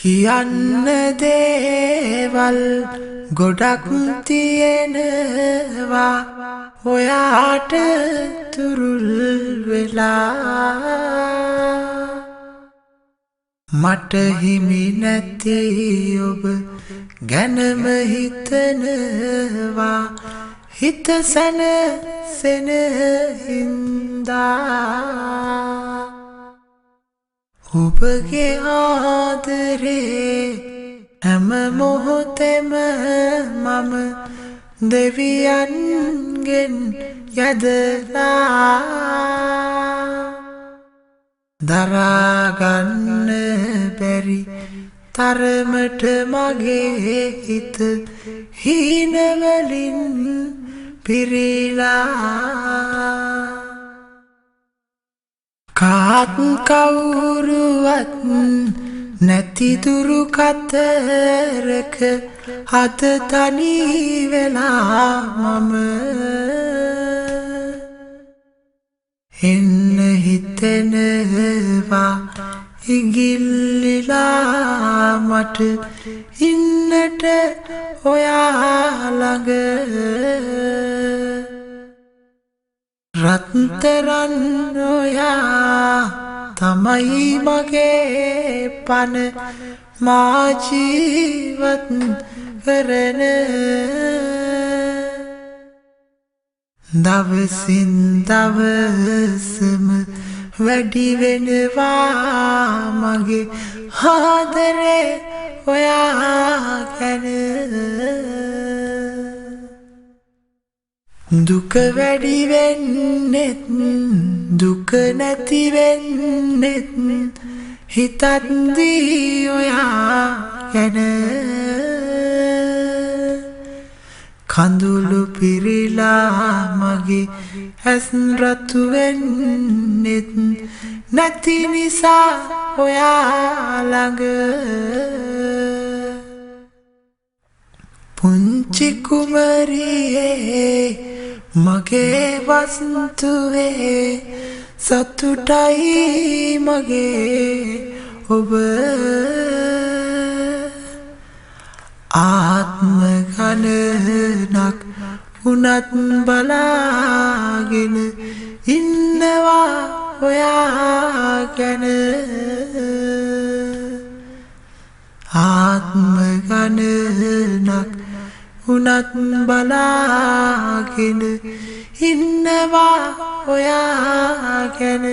කියන්න දේවල් ගොඩක් තියෙනවා ඔයාට තුරුල් වෙලා මට හිමි නැති ඔබ ගැනම හිතනවා හිත සැනසෙන හින්දා ඔබගේ ආදරේ හැම මොහොතෙම මම දෙවියන්ගෙන් යදලා දරාගන්න බැරි තරමට මගේ හිත හීනවලින් පිරීලා කාත් කවුරුවත් නැති දුරු කතරක හත තනි වෙලා මම එන්න හිතෙනවා ඉගිල්ලිලා මට ඉන්නට ඔයා ළඟ රත්තරන් ඔයා තමයි මගේ පන මා ජීවත් කරන දවසින් දවසම වැඩි වෙනවා මගේ ආදරේ ඔයා ගැන දුක වැඩි වෙන්නෙත් දුක නැති වෙන්නෙත් හිතද්දී ඔයා ගැන කඳුළු පිරීලා මගේ ඇස් රතු වෙන්නෙත් නැති නිසා ඔයා ළඟ පුංචි කුමරියේ මගේ වස්තුවේ සතුටයි මගේ ඔබ ආත්ම ගණනක් උනත් බලාගෙන ඉන්නවා ඔයා ගැන ආත්ම ගණනක් උනත් බලාගෙන ඉන්නවා ඔයා ගැන